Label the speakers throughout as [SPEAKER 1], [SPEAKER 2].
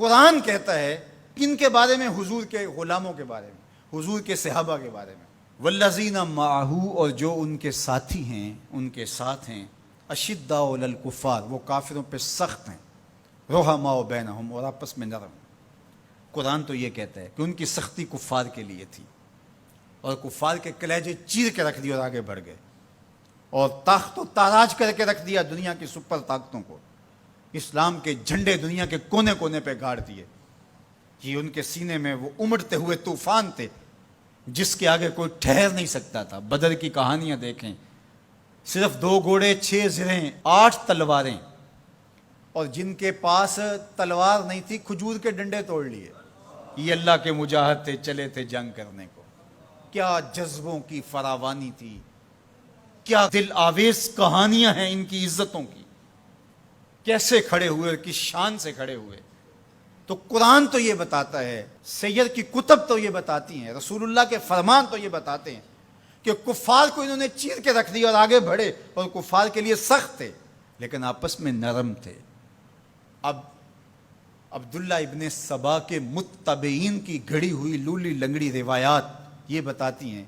[SPEAKER 1] قرآن کہتا ہے کن کے بارے میں؟ حضور کے غلاموں کے بارے میں، حضور کے صحابہ کے بارے میں۔ والذین معہ، اور جو ان کے ساتھی ہیں، ان کے ساتھ ہیں، اشداء علی الکفار، وہ کافروں پہ سخت ہیں، رحماء بینہم، اور آپس میں نرم۔ قرآن تو یہ کہتا ہے کہ ان کی سختی کفار کے لیے تھی، اور کفار کے کلیجے چیر کے رکھ دیے اور آگے بڑھ گئے، اور تاخت و تاراج کر کے رکھ دیا دنیا کی سپر طاقتوں کو، اسلام کے جھنڈے دنیا کے کونے کونے پہ گاڑ دیے۔ یہ ان کے سینے میں وہ امڑتے ہوئے طوفان تھے جس کے آگے کوئی ٹھہر نہیں سکتا تھا۔ بدر کی کہانیاں دیکھیں، صرف 2 گھوڑے، 6 زرہیں، 8 تلواریں، اور جن کے پاس تلوار نہیں تھی کھجور کے ڈنڈے توڑ لیے۔ یہ اللہ کے مجاہد تھے، چلے تھے جنگ کرنے کو۔ کیا جذبوں کی فراوانی تھی، کیا دل آویز کہانیاں ہیں ان کی عزتوں کی، کیسے کھڑے ہوئے اور کس شان سے کھڑے ہوئے۔ تو قرآن تو یہ بتاتا ہے، سید کی کتب تو یہ بتاتی ہیں، رسول اللہ کے فرمان تو یہ بتاتے ہیں کہ کفار کو انہوں نے چیر کے رکھ دیا اور آگے بڑھے، اور کفار کے لیے سخت تھے لیکن آپس میں نرم تھے۔ اب عبداللہ ابن سبا کے متبعین کی گھڑی ہوئی لولی لنگڑی روایات یہ بتاتی ہیں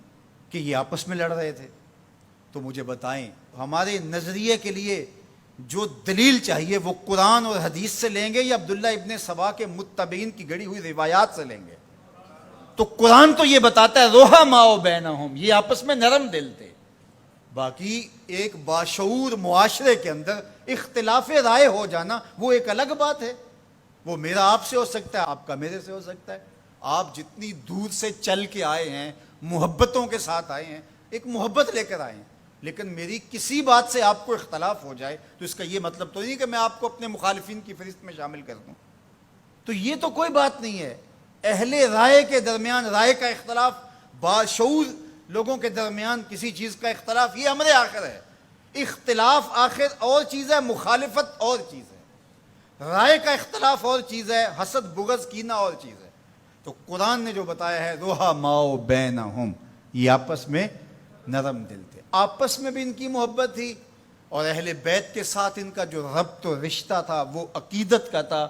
[SPEAKER 1] کہ یہ آپس میں لڑ رہے تھے۔ تو مجھے بتائیں، ہمارے نظریے کے لیے جو دلیل چاہیے وہ قرآن اور حدیث سے لیں گے یا عبداللہ ابن سبا کے متبعین کی گھڑی ہوئی روایات سے لیں گے؟ تو قرآن تو یہ بتاتا ہے رحماء بینہم، یہ آپس میں نرم دل تھے۔ باقی ایک باشعور معاشرے کے اندر اختلاف رائے ہو جانا وہ ایک الگ بات ہے، وہ میرا آپ سے ہو سکتا ہے، آپ کا میرے سے ہو سکتا ہے۔ آپ جتنی دور سے چل کے آئے ہیں، محبتوں کے ساتھ آئے ہیں، ایک محبت لے کر آئے ہیں، لیکن میری کسی بات سے آپ کو اختلاف ہو جائے تو اس کا یہ مطلب تو نہیں کہ میں آپ کو اپنے مخالفین کی فہرست میں شامل کر دوں۔ تو یہ تو کوئی بات نہیں ہے۔ اہل رائے کے درمیان رائے کا اختلاف، باشعور لوگوں کے درمیان کسی چیز کا اختلاف، یہ امر آخر ہے۔ اختلاف آخر اور چیز ہے، مخالفت اور چیز ہے، رائے کا اختلاف اور چیز ہے، حسد بغض کینہ اور چیز ہے۔ تو قرآن نے جو بتایا ہے رحماء بینہم، یہ آپس میں نرم دل تھے، آپس میں بھی ان کی محبت تھی، اور اہل بیت کے ساتھ ان کا جو ربط و رشتہ تھا وہ عقیدت کا تھا،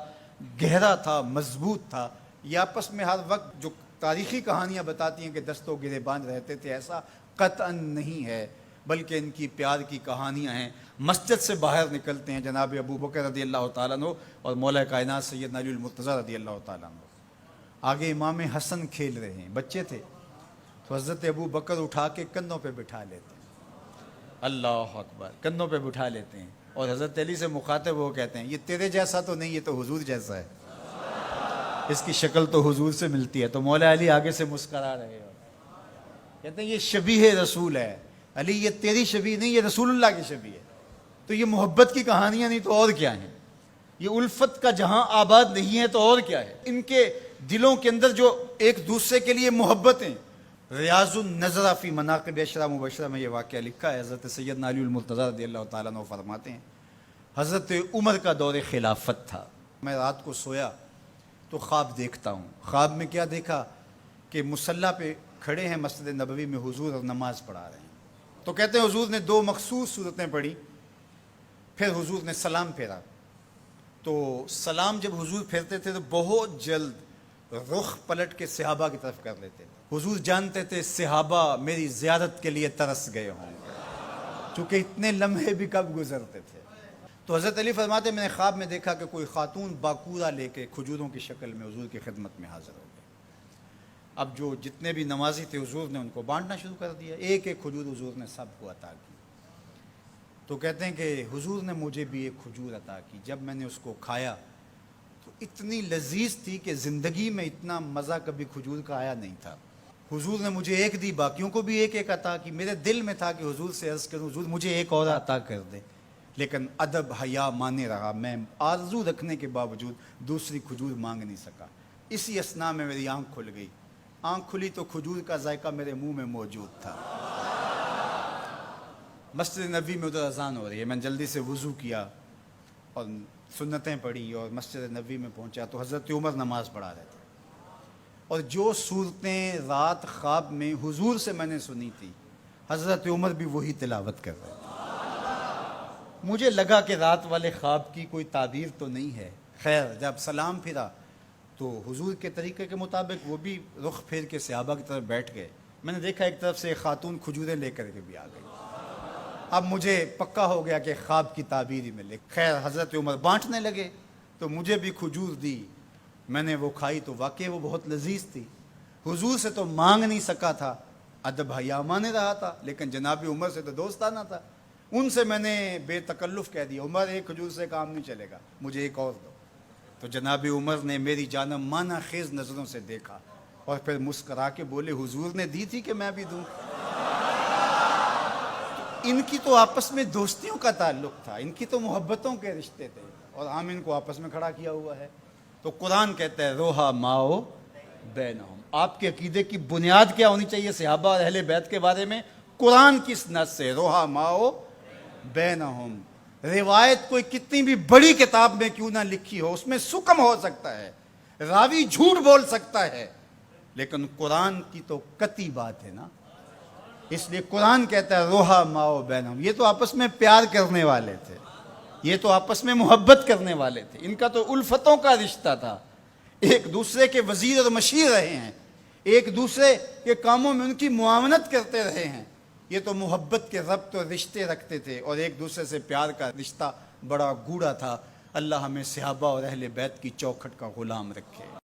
[SPEAKER 1] گہرا تھا، مضبوط تھا۔ یہ آپس میں ہر وقت جو تاریخی کہانیاں بتاتی ہیں کہ دستوں گرے باندھ رہتے تھے، ایسا قطعاً نہیں ہے، بلکہ ان کی پیار کی کہانیاں ہیں۔ مسجد سے باہر نکلتے ہیں جناب ابو بکر رضی اللہ تعالیٰ عنہ اور مولا کائنات سیدنا علی المرتضیٰ رضی اللہ تعالیٰ عنہ، آگے امام حسن کھیل رہے ہیں، بچے تھے، تو حضرت ابو بکر اٹھا کے کندھوں پہ بٹھا لیتے ہیں، اللہ اکبر، کندھوں پہ بٹھا لیتے ہیں، اور حضرت علی سے مخاطب وہ کہتے ہیں یہ تیرے جیسا تو نہیں، یہ تو حضور جیسا ہے، اس کی شکل تو حضور سے ملتی ہے۔ تو مولا علی آگے سے مسکرا رہے ہو، کہتے ہیں یہ شبیہ رسول ہے، علی یہ تیری شبیہ نہیں، یہ رسول اللہ کی شبیہ ہے۔ تو یہ محبت کی کہانیاں نہیں تو اور کیا ہیں؟ یہ الفت کا جہاں آباد نہیں ہے تو اور کیا ہے؟ ان کے دلوں کے اندر جو ایک دوسرے کے لیے محبتیں۔ ریاض النظرہ فی مناقب اشرا مبشرہ میں یہ واقعہ لکھا ہے، حضرت سیدنا علی المرتضیٰ رضی اللہ تعالیٰ عنہ فرماتے ہیں حضرت عمر کا دور خلافت تھا، میں رات کو سویا تو خواب دیکھتا ہوں۔ خواب میں کیا دیکھا کہ مصلی پہ کھڑے ہیں مسجد نبوی میں حضور اور نماز پڑھا رہے ہیں۔ تو کہتے ہیں حضور نے 2 مخصوص صورتیں پڑھی، پھر حضور نے سلام پھیرا، تو سلام جب حضور پھیرتے تھے تو بہت جلد رخ پلٹ کے صحابہ کی طرف کر لیتے تھے۔ حضور جانتے تھے صحابہ میری زیارت کے لیے ترس گئے ہوں گے، چونکہ اتنے لمحے بھی کب گزرتے تھے۔ تو حضرت علی فرماتے میں نے خواب میں دیکھا کہ کوئی خاتون باکورہ لے کے کھجوروں کی شکل میں حضور کی خدمت میں حاضر ہو گئی۔ اب جو جتنے بھی نمازی تھے حضور نے ان کو بانٹنا شروع کر دیا، ایک ایک کھجور حضور نے سب کو عطا کی۔ تو کہتے ہیں کہ حضور نے مجھے بھی ایک کھجور عطا کی، جب میں نے اس کو کھایا تو اتنی لذیذ تھی کہ زندگی میں اتنا مزہ کبھی کھجور کا آیا نہیں تھا۔ حضور نے مجھے ایک دی، باقیوں کو بھی ایک ایک عطا کی۔ میرے دل میں تھا کہ حضور سے عرض کروں حضور مجھے ایک اور عطا کر دے، لیکن ادب حیا مانے رہا، میں آرزو رکھنے کے باوجود دوسری کھجور مانگ نہیں سکا۔ اسی اثناء میں میری آنکھ کھل گئی، آنکھ کھلی تو کھجور کا ذائقہ میرے منہ میں موجود تھا۔ مسجد نبوی میں ادھر اذان ہو رہی ہے، میں نے جلدی سے وضو کیا اور سنتیں پڑھی اور مسجد نبوی میں پہنچا تو حضرت عمر نماز پڑھا رہے تھے، اور جو صورتیں رات خواب میں حضور سے میں نے سنی تھی حضرت عمر بھی وہی تلاوت کر رہے تھے۔ مجھے لگا کہ رات والے خواب کی کوئی تعبیر تو نہیں ہے۔ خیر جب سلام پھرا تو حضور کے طریقے کے مطابق وہ بھی رخ پھیر کے صحابہ کی طرف بیٹھ گئے. میں نے دیکھا ایک طرف سے ایک خاتون کھجوریں لے کر کے بھی آ گئی. اب مجھے پکا ہو گیا کہ خواب کی تعبیر ہی ملے. خیر حضرت عمر بانٹنے لگے تو مجھے بھی کھجور دی. میں نے وہ کھائی تو واقعی وہ بہت لذیذ تھی. حضور سے تو مانگ نہیں سکا تھا, ادب حیا مان رہا تھا, لیکن جناب عمر سے تو دوستانہ تھا. ان سے میں نے بے تکلف کہہ دیا, عمر ایک کھجور سے کام نہیں چلے گا, مجھے ایک اور دو. تو جناب عمر نے میری جانب مانا خیز نظروں سے دیکھا اور پھر مسکرا کے بولے, حضور نے دی تھی کہ میں بھی دوں. ان کی تو آپس میں دوستیوں کا تعلق تھا, ان کی تو محبتوں کے رشتے تھے, اور ہم ان کو آپس میں کھڑا کیا ہوا ہے. تو قرآن کہتا ہے روحا ماؤ بینہم. آپ کے عقیدے کی بنیاد کیا ہونی چاہیے صحابہ اور اہل بیت کے بارے میں؟ قرآن کس نص سے؟ روحا ماؤ بینہم. روایت کوئی کتنی بھی بڑی کتاب میں کیوں نہ لکھی ہو, اس میں سکم ہو سکتا ہے, راوی جھوٹ بول سکتا ہے, لیکن قرآن کی تو قطعی بات ہے نا. اس لیے قرآن کہتا ہے روحا ماؤ بینہم. یہ تو آپس میں پیار کرنے والے تھے, یہ تو آپس میں محبت کرنے والے تھے, ان کا تو الفتوں کا رشتہ تھا, ایک دوسرے کے وزیر اور مشیر رہے ہیں, ایک دوسرے کے کاموں میں ان کی معاونت کرتے رہے ہیں. یہ تو محبت کے ربط اور رشتے رکھتے تھے, اور ایک دوسرے سے پیار کا رشتہ بڑا گوڑا تھا. اللہ ہمیں صحابہ اور اہل بیت کی چوکھٹ کا غلام رکھے.